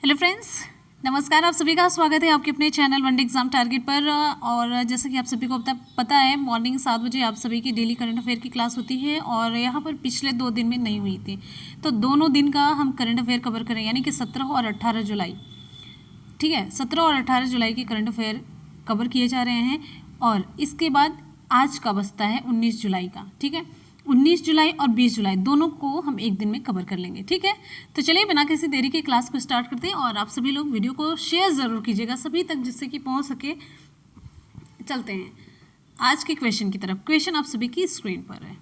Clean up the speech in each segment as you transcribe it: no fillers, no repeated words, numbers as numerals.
Hello friends, नमस्कार। आप सभी का स्वागत है आपके अपने चैनल वनडे एग्जाम टारगेट पर। और जैसा कि आप सभी को पता है, मॉर्निंग 7 बजे आप सभी की डेली करंट अफेयर की क्लास होती है और यहाँ पर पिछले 2 दिन में नहीं हुई थी, तो दोनों दिन का हम करंट अफेयर कवर करें, यानी कि 17 और 18 जुलाई। ठीक है, 17 और 18 जुलाई के करंट अफेयर कवर किए जा रहे हैं और इसके बाद आज का बचता है 19 जुलाई का। ठीक है, 19 जुलाई और 20 जुलाई दोनों को हम एक दिन में कवर कर लेंगे। ठीक है, तो चलिए बिना किसी देरी के क्लास को स्टार्ट करते हैं और आप सभी लोग वीडियो को शेयर ज़रूर कीजिएगा सभी तक, जिससे कि पहुंच सके। चलते हैं आज के क्वेश्चन की तरफ। क्वेश्चन आप सभी की स्क्रीन पर है।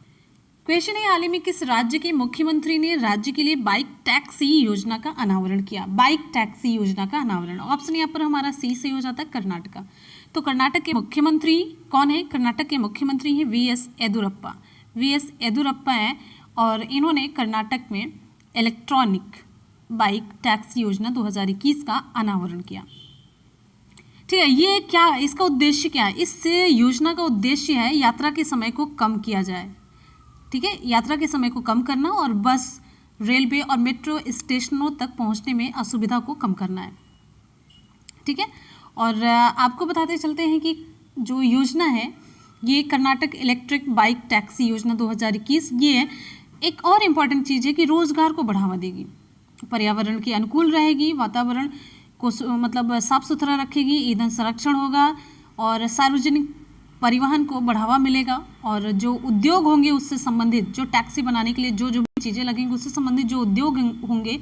क्वेश्चन है, हाल ही में किस राज्य के मुख्यमंत्री ने राज्य के लिए बाइक टैक्सी योजना का अनावरण किया? बाइक टैक्सी योजना का अनावरण। ऑप्शन यहाँ पर हमारा सी से हो जाता है कर्नाटका। तो कर्नाटक के मुख्यमंत्री कौन है? कर्नाटक के मुख्यमंत्री हैं वीएस येदुरप्पा। वीएस येदुरप्पा हैं और इन्होंने कर्नाटक में इलेक्ट्रॉनिक बाइक टैक्स योजना 2021 का अनावरण किया। ठीक है, ये क्या, इसका उद्देश्य क्या है? इस योजना का उद्देश्य है यात्रा के समय को कम किया जाए। ठीक है, यात्रा के समय को कम करना और बस, रेलवे और मेट्रो स्टेशनों तक पहुंचने में असुविधा को कम करना है। ठीक है, और आपको बताते चलते हैं कि जो योजना है ये कर्नाटक इलेक्ट्रिक बाइक टैक्सी योजना 2021, ये एक और इम्पॉर्टेंट चीज़ है कि रोजगार को बढ़ावा देगी, पर्यावरण के अनुकूल रहेगी, वातावरण को मतलब साफ सुथरा रखेगी, ईंधन संरक्षण होगा और सार्वजनिक परिवहन को बढ़ावा मिलेगा और जो उद्योग होंगे उससे संबंधित, जो टैक्सी बनाने के लिए जो जो चीज़ें लगेंगी उससे संबंधित जो उद्योग होंगे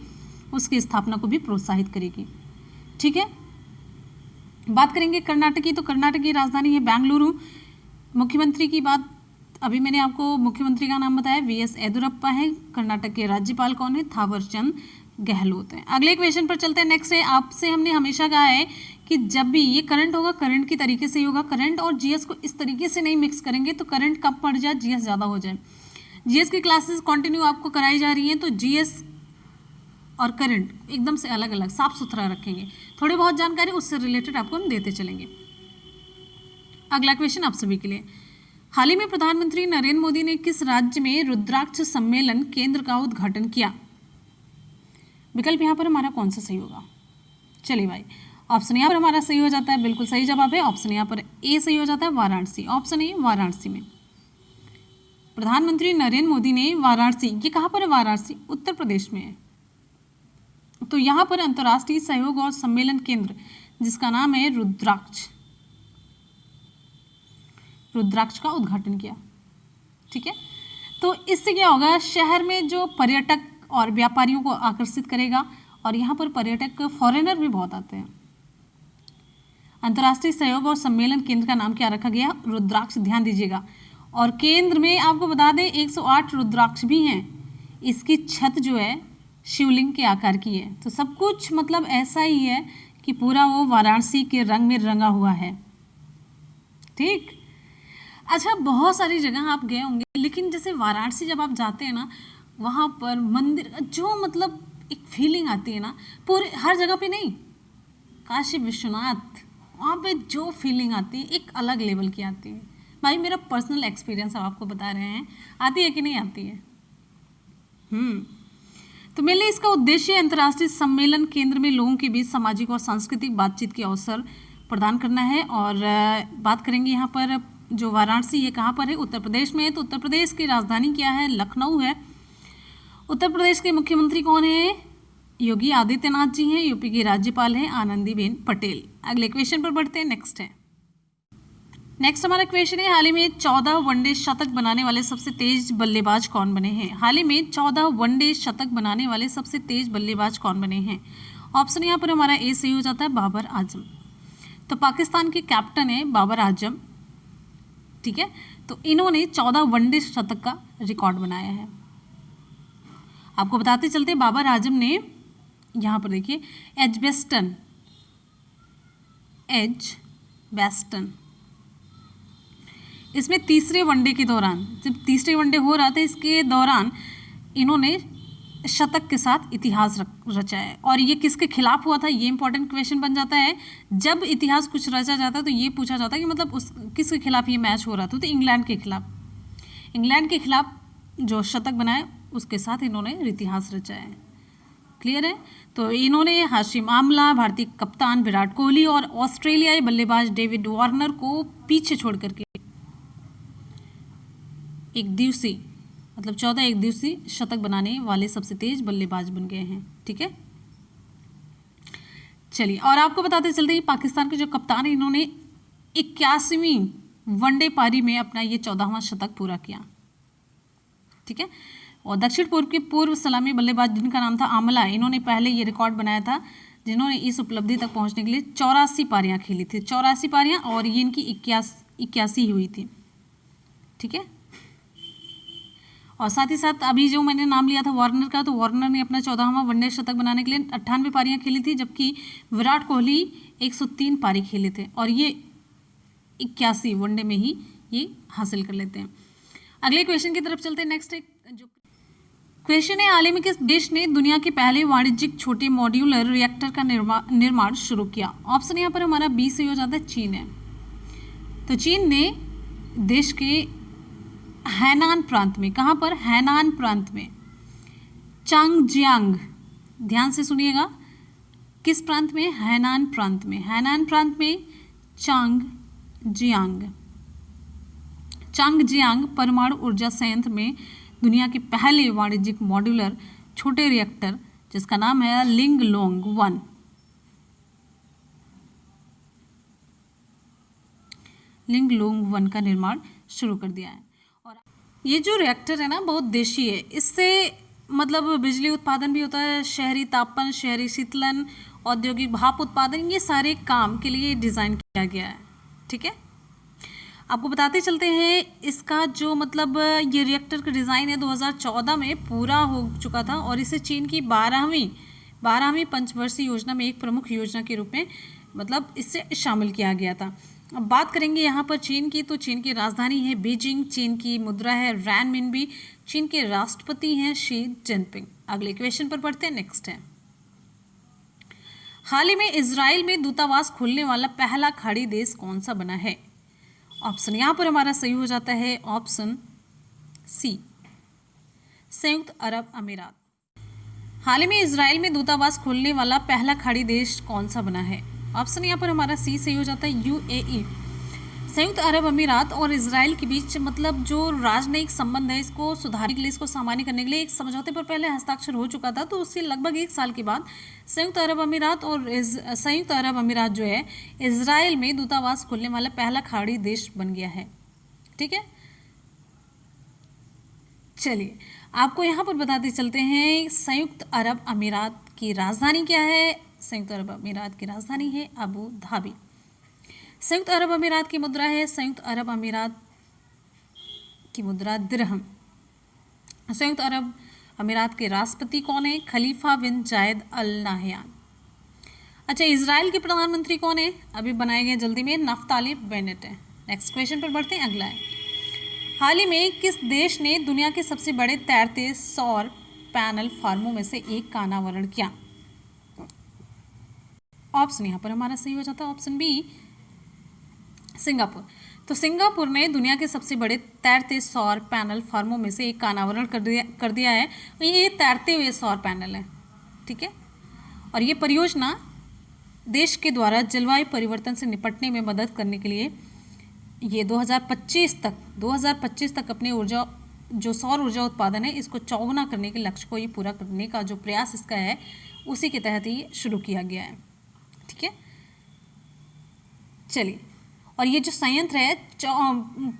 उसकी स्थापना को भी प्रोत्साहित करेगी। ठीक है, बात करेंगे कर्नाटक की, तो कर्नाटक की राजधानी है बेंगलुरु। मुख्यमंत्री की बात अभी मैंने आपको मुख्यमंत्री का नाम बताया, वीएस येदुरप्पा है। कर्नाटक के राज्यपाल कौन है? थावरचंद गहलोत है। अगले क्वेश्चन पर चलते हैं। नेक्स्ट है, आपसे हमने हमेशा कहा है कि जब भी ये करंट होगा करंट की तरीके से ही होगा। करंट और जीएस को इस तरीके से नहीं मिक्स करेंगे तो करंट कम पड़ जाए, जीएस ज़्यादा हो जाए। जीएस की क्लासेस कंटिन्यू आपको कराई जा रही हैं, तो जीएस और करंट एकदम से अलग अलग साफ सुथरा रखेंगे। थोड़ी बहुत जानकारी उससे रिलेटेड आपको हम देते चलेंगे। अगला क्वेश्चन आप सभी के लिए, हाल ही में प्रधानमंत्री नरेंद्र मोदी ने किस राज्य में रुद्राक्ष सम्मेलन केंद्र का उद्घाटन किया? विकल्प यहाँ पर हमारा कौन सा सही होगा? चलिए भाई, ऑप्शन यहाँ पर हमारा सही हो जाता है, बिल्कुल सही जवाब है। ऑप्शन यहाँ पर ए सही हो जाता है, वाराणसी। ऑप्शन ए वाराणसी में प्रधानमंत्री नरेंद्र मोदी ने वाराणसी, ये कहाँ पर है? वाराणसी उत्तर प्रदेश में है। तो यहाँ पर अंतर्राष्ट्रीय सहयोग और सम्मेलन केंद्र जिसका नाम है रुद्राक्ष का उद्घाटन किया। ठीक है, तो इससे क्या होगा? शहर में जो पर्यटक और व्यापारियों को आकर्षित करेगा और यहाँ पर पर्यटक फॉरेनर भी बहुत आते हैं। अंतर्राष्ट्रीय सहयोग और सम्मेलन केंद्र का नाम क्या रखा गया? रुद्राक्ष। ध्यान दीजिएगा, और केंद्र में आपको बता दें 108 रुद्राक्ष भी हैं। इसकी छत जो है शिवलिंग के आकार की है, तो सब कुछ मतलब ऐसा ही है कि पूरा वो वाराणसी के रंग में रंगा हुआ है। ठीक, अच्छा, बहुत सारी जगह आप गए होंगे, लेकिन जैसे वाराणसी जब आप जाते हैं ना, वहाँ पर मंदिर जो मतलब एक फीलिंग आती है ना, पूरे हर जगह पे नहीं, काशी विश्वनाथ वहाँ पे जो फीलिंग आती है एक अलग लेवल की आती है। भाई मेरा पर्सनल एक्सपीरियंस आपको बता रहे हैं, आती है कि नहीं आती है? तो मेरे लिए इसका उद्देश्य अंतर्राष्ट्रीय सम्मेलन केंद्र में लोगों के बीच सामाजिक और सांस्कृतिक बातचीत के अवसर प्रदान करना है। और बात करेंगे यहाँ पर जो वाराणसी, ये कहाँ पर है? उत्तर प्रदेश में है। तो उत्तर प्रदेश की राजधानी क्या है? लखनऊ है। उत्तर प्रदेश के मुख्यमंत्री कौन है? योगी आदित्यनाथ जी हैं। यूपी की राज्यपाल हैं आनंदीबेन पटेल। अगले क्वेश्चन पर बढ़ते हैं। नेक्स्ट हमारा क्वेश्चन है, हाल ही में 14 वनडे शतक बनाने वाले सबसे तेज बल्लेबाज कौन बने हैं? हाल ही में 14 वनडे शतक बनाने वाले सबसे तेज बल्लेबाज कौन बने हैं? ऑप्शन यहाँ पर हमारा ए सही हो जाता है, बाबर आजम। तो पाकिस्तान के कैप्टन है बाबर आजम। ठीक है, तो इन्होंने 14 वनडे शतक का रिकॉर्ड बनाया है। आपको बताते चलते, बाबर आजम ने यहाँ पर देखिए एजबेस्टन, इसमें तीसरे वनडे के दौरान, जब तीसरे वनडे हो रहा था इसके दौरान इन्होंने शतक के साथ इतिहास रचा है। और ये किसके खिलाफ हुआ था? ये इंपॉर्टेंट क्वेश्चन बन जाता है। जब इतिहास कुछ रचा जाता है तो ये पूछा जाता है कि मतलब उस किसके खिलाफ ये मैच हो रहा था? तो इंग्लैंड के खिलाफ जो शतक बनाए उसके साथ इन्होंने इतिहास रचा है। क्लियर है। तो इन्होंने हाशिम आमला, भारतीय कप्तान विराट कोहली और ऑस्ट्रेलियाई बल्लेबाज डेविड वार्नर को पीछे छोड़ करके एक दिवसीय मतलब 14 एक दिवसीय शतक बनाने वाले सबसे तेज बल्लेबाज बन गए हैं। ठीक है, चलिए और आपको बताते चलते हैं पाकिस्तान के जो कप्तान है इन्होंने 81वीं वनडे पारी में अपना ये 14वां शतक पूरा किया। ठीक है, और दक्षिण पूर्व के पूर्व सलामी बल्लेबाज जिनका नाम था आमला, इन्होंने पहले ये रिकॉर्ड बनाया था जिन्होंने इस उपलब्धि तक पहुंचने के लिए 84 पारियां खेली थी, 84 पारियां, और ये इनकी 81 हुई थी। ठीक है, और साथ ही साथ अभी जो मैंने नाम लिया था वार्नर का, तो वार्नर ने अपना 14वां वनडे शतक बनाने के लिए 98 पारियां खेली थी, जबकि विराट कोहली 103 पारी खेले थे और ये 81 वनडे में ही ये हासिल कर लेते हैं। अगले क्वेश्चन की तरफ चलते हैं। नेक्स्ट एक जो क्वेश्चन है, हाल ही में किस देश ने दुनिया के पहले वाणिज्यिक छोटे मॉड्यूलर रिएक्टर का निर्माण शुरू किया? ऑप्शन यहाँ पर हमारा बी सही हो जाता है, चीन है। तो चीन ने देश के हैनान प्रांत में, कहाँ पर? हैनान प्रांत में, चांगजियांग, ध्यान से सुनिएगा, किस प्रांत में? हैनान प्रांत में, हैनान प्रांत में चांगजियांग परमाणु ऊर्जा संयंत्र में दुनिया के पहले वाणिज्यिक मॉड्यूलर छोटे रिएक्टर जिसका नाम है लिंगलोंग 1, लिंगलोंग 1 का निर्माण शुरू कर दिया है। और ये जो रिएक्टर है ना बहुत देशी है, इससे मतलब बिजली उत्पादन भी होता है, शहरी तापन, शहरी शीतलन, औद्योगिक भाप उत्पादन, ये सारे काम के लिए डिज़ाइन किया गया है। ठीक है, आपको बताते चलते हैं इसका जो मतलब ये रिएक्टर का डिज़ाइन है 2014 में पूरा हो चुका था और इसे चीन की 12वीं पंचवर्षीय योजना में एक प्रमुख योजना के रूप में मतलब इससे शामिल किया गया था। अब बात करेंगे यहाँ पर चीन की, तो चीन की राजधानी है बीजिंग, चीन की मुद्रा है रैनमिनबी, चीन के राष्ट्रपति हैं शी जिनपिंग। अगले क्वेश्चन पर पढ़ते हैं। नेक्स्ट है, हाल ही में इजराइल में दूतावास खोलने वाला पहला खाड़ी देश कौन सा बना है? ऑप्शन यहाँ पर हमारा सही हो जाता है ऑप्शन सी, संयुक्त अरब अमीरात। हाल ही में इजराइल में दूतावास खोलने वाला पहला खाड़ी देश कौन सा बना है? ऑप्शन यहाँ पर हमारा सी सही हो जाता है, यूएई। संयुक्त अरब अमीरात और इजराइल के बीच मतलब जो राजनयिक संबंध है इसको सुधारने के लिए, इसको सामान्य करने के लिए एक समझौते पर पहले हस्ताक्षर हो चुका था। तो उससे लगभग 1 साल के बाद संयुक्त अरब अमीरात जो है इजराइल में दूतावास खोलने वाला पहला खाड़ी देश बन गया है। ठीक है, चलिए आपको यहाँ पर बताते चलते हैं संयुक्त अरब अमीरात की राजधानी क्या है? संयुक्त अरब अमीरात की राजधानी है अबू धाबी। संयुक्त अरब अमीरात की मुद्रा है, संयुक्त अरब अमीरात की मुद्रा दिरहम। संयुक्त अरब अमीरात के राष्ट्रपति कौन है? खलीफा बिन जायद अल नाहयान। अच्छा, इजराइल के प्रधानमंत्री कौन है? अभी बनाए गए जल्दी में, नफ्ताली बेनेट है। नेक्स्ट क्वेश्चन पर बढ़ते हैं। अगला है, हाल ही में किस देश ने दुनिया के सबसे बड़े तैरते सौर पैनल फार्मों में से एक का अनावरण किया? ऑप्शन यहाँ पर हमारा सही हो जाता है ऑप्शन बी, सिंगापुर। तो सिंगापुर ने दुनिया के सबसे बड़े तैरते सौर पैनल फार्मों में से एक का अनावरण कर दिया है। ये तैरते हुए सौर पैनल है। ठीक है, और ये परियोजना देश के द्वारा जलवायु परिवर्तन से निपटने में मदद करने के लिए ये 2025 तक अपने ऊर्जा जो सौर ऊर्जा उत्पादन है इसको चौगुना करने के लक्ष्य को ये पूरा करने का जो प्रयास इसका है उसी के तहत ये शुरू किया गया है। ठीक है, चलिए, और ये जो संयंत्र है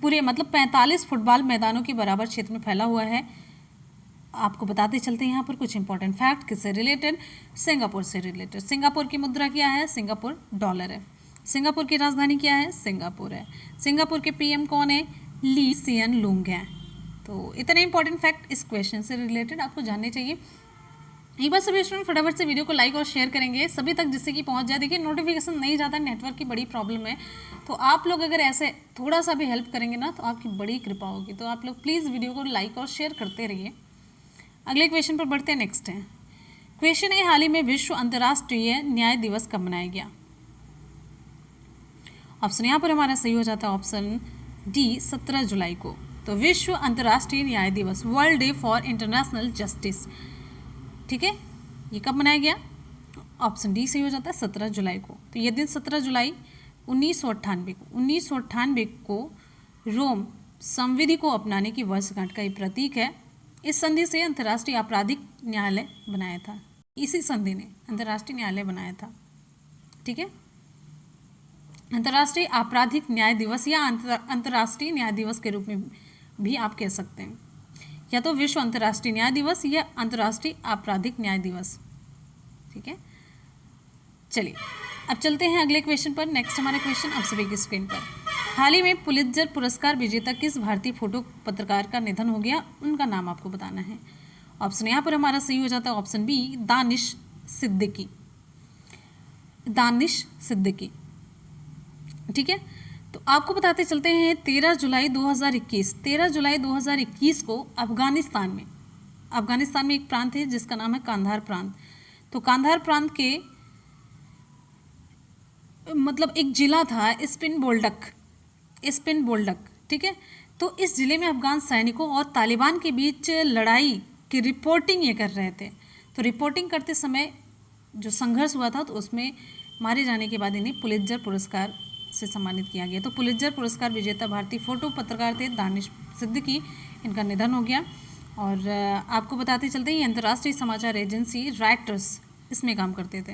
पूरे मतलब 45 फुटबॉल मैदानों के बराबर क्षेत्र में फैला हुआ है। आपको बताते चलते हैं यहाँ पर कुछ इंपॉर्टेंट फैक्ट किससे रिलेटेड? सिंगापुर से रिलेटेड। सिंगापुर की मुद्रा क्या है? सिंगापुर डॉलर है। सिंगापुर की राजधानी क्या है? सिंगापुर है। सिंगापुर के पीएम कौन है? ली सियन लूंग है। तो इतने इंपॉर्टेंट फैक्ट इस क्वेश्चन से रिलेटेड आपको जानने चाहिए। एक बार सभी स्टूडेंट फटाफट से वीडियो को लाइक और शेयर करेंगे सभी तक जिससे कि पहुंच जाए। देखिए नोटिफिकेशन नहीं जाता, नेटवर्क की बड़ी प्रॉब्लम है, तो आप लोग अगर ऐसे थोड़ा सा भी हेल्प करेंगे ना तो आपकी बड़ी कृपा होगी। तो आप लोग प्लीज़ वीडियो को लाइक और शेयर करते रहिए। अगले क्वेश्चन पर बढ़ते हैं। नेक्स्ट है क्वेश्चन है, हाल ही में विश्व अंतर्राष्ट्रीय न्याय दिवस कब मनाया गया? ऑप्शन यहाँ पर हमारा सही हो जाता है ऑप्शन डी, 17 जुलाई को। तो विश्व अंतर्राष्ट्रीय न्याय दिवस, world day for international justice. ठीक है, ये कब मनाया गया? ऑप्शन डी सही हो जाता है 17 जुलाई को। तो ये दिन 17 जुलाई 1998 को रोम संविधि को अपनाने की वर्षगांठ का ये प्रतीक है। इस संधि से अंतर्राष्ट्रीय आपराधिक न्यायालय बनाया था, इसी संधि ने अंतर्राष्ट्रीय न्यायालय बनाया था। ठीक है, अंतर्राष्ट्रीय आपराधिक न्याय दिवस या अंतर्राष्ट्रीय न्याय दिवस के रूप में भी आप कह सकते हैं, या तो विश्व अंतर्राष्ट्रीय न्याय दिवस या अंतर्राष्ट्रीय आपराधिक न्याय दिवस। ठीक है, चलिए अब चलते हैं अगले क्वेश्चन पर। नेक्स्ट हमारा क्वेश्चन आप सभी की स्क्रीन पर। हाल ही में पुलित्जर पुरस्कार विजेता किस भारतीय फोटो पत्रकार का निधन हो गया, उनका नाम आपको बताना है। ऑप्शन यहाँ पर हमारा सही हो जाता है ऑप्शन बी, दानिश सिद्दीकी। दानिश सिद्दीकी। ठीक है, तो आपको बताते चलते हैं 13 जुलाई 2021 को अफगानिस्तान में एक प्रांत है जिसका नाम है कांधार प्रांत। तो कांधार प्रांत के मतलब एक जिला था स्पिन बोल्डक। ठीक है, तो इस जिले में अफगान सैनिकों और तालिबान के बीच लड़ाई की रिपोर्टिंग ये कर रहे थे। तो रिपोर्टिंग करते समय जो संघर्ष हुआ था तो उसमें मारे जाने के बाद इन्हें पुलित्जर पुरस्कार से सम्मानित किया गया। तो पुलित्जर पुरस्कार विजेता भारतीय फोटो पत्रकार थे दानिश सिद्दीकी, इनका निधन हो गया। और आपको बताते चलते हैं ये अंतर्राष्ट्रीय समाचार एजेंसी रॉयटर्स इसमें काम करते थे।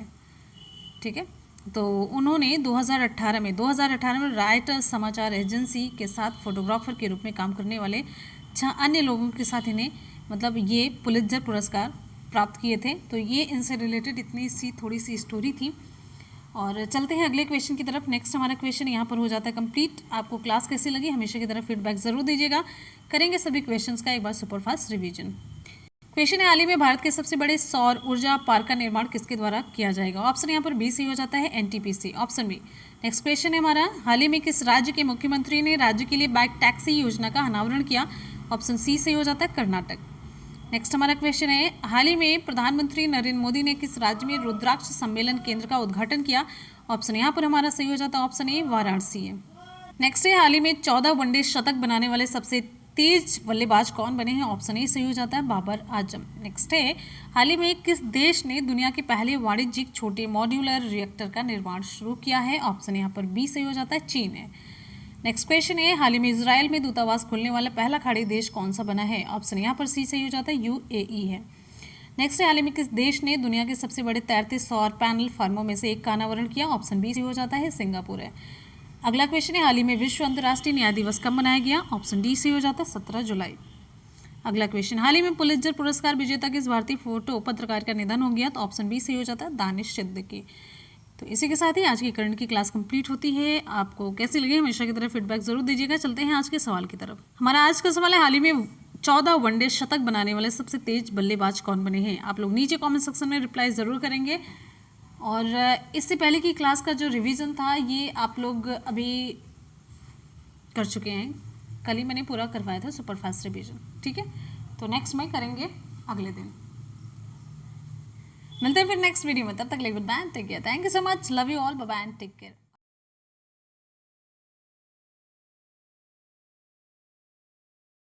ठीक है, तो उन्होंने 2018 में रॉयटर्स समाचार एजेंसी के साथ फोटोग्राफर के रूप में काम करने वाले 6 अन्य लोगों के साथ इन्हें मतलब ये पुलित्जर पुरस्कार प्राप्त किए थे। तो ये इनसे रिलेटेड थोड़ी सी स्टोरी थी। और चलते हैं अगले क्वेश्चन की तरफ। नेक्स्ट हमारा क्वेश्चन यहाँ पर हो जाता है कंप्लीट। आपको क्लास कैसी लगी हमेशा की तरह फीडबैक जरूर दीजिएगा। करेंगे सभी क्वेश्चंस का एक बार सुपरफास्ट रिवीजन। क्वेश्चन है, हाल ही में भारत के सबसे बड़े सौर ऊर्जा पार्क का निर्माण किसके द्वारा किया जाएगा? ऑप्शन यहाँ पर बी सही हो जाता है NTPC, option B. Next question है हमारा, हाल ही में किस राज्य के मुख्यमंत्री ने राज्य के लिए बाइक टैक्सी योजना का अनावरण किया? ऑप्शन सी सही हो जाता है कर्नाटक। नेक्स्ट हमारा क्वेश्चन है, हाल ही में प्रधानमंत्री नरेंद्र मोदी ने किस राज्य में रुद्राक्ष सम्मेलन केंद्र का उद्घाटन किया? ऑप्शन यहाँ पर हमारा सही हो जाता है ऑप्शन ए वाराणसी है। नेक्स्ट है, हाल ही में 14 वनडे शतक बनाने वाले सबसे तेज बल्लेबाज कौन बने हैं? ऑप्शन ए सही हो जाता है बाबर आजम। नेक्स्ट है, हाल ही में किस देश ने दुनिया के पहले वाणिज्यिक छोटे मॉड्यूलर रिएक्टर का निर्माण शुरू किया है? ऑप्शन यहाँ पर बी सही हो जाता है चीन है। नेक्स्ट क्वेश्चन है, हाल ही में इजराइल में दूतावास खोलने वाला पहला खाड़ी देश कौन सा बना है? ऑप्शन यहाँ पर सी सही हो जाता है यूएई है। नेक्स्ट है, हाल ही में किस देश ने दुनिया के सबसे बड़े तैरते सौर पैनल फार्मों में से एक का अनावरण किया? ऑप्शन बी सही हो जाता है सिंगापुर है। अगला क्वेश्चन है, हाल ही में विश्व अंतर्राष्ट्रीय न्याय दिवस कब मनाया गया? ऑप्शन डी सही हो जाता है 17 जुलाई। अगला क्वेश्चन, हाल ही में पुलित्जर पुरस्कार विजेता किस भारतीय फोटो पत्रकार का निधन हो गया? तो ऑप्शन बी सही हो जाता है दानिश सिद्दीकी। तो इसी के साथ ही आज की करंट की क्लास कंप्लीट होती है। आपको कैसी लगी हमेशा की तरह फीडबैक जरूर दीजिएगा। चलते हैं आज के सवाल की तरफ। हमारा आज का सवाल है, हाल ही में 14 वनडे शतक बनाने वाले सबसे तेज बल्लेबाज कौन बने हैं? आप लोग नीचे कमेंट सेक्शन में रिप्लाई ज़रूर करेंगे। और इससे पहले की क्लास का जो रिवीजन था ये आप लोग अभी कर चुके हैं, कल ही मैंने पूरा करवाया था सुपरफास्ट रिवीजन। ठीक है, तो नेक्स्ट में करेंगे अगले दिन। मिलते हैं फिर नेक्स्ट वीडियो में, तब तक good bye, take care, thank you so much, love you all, bye bye and take care.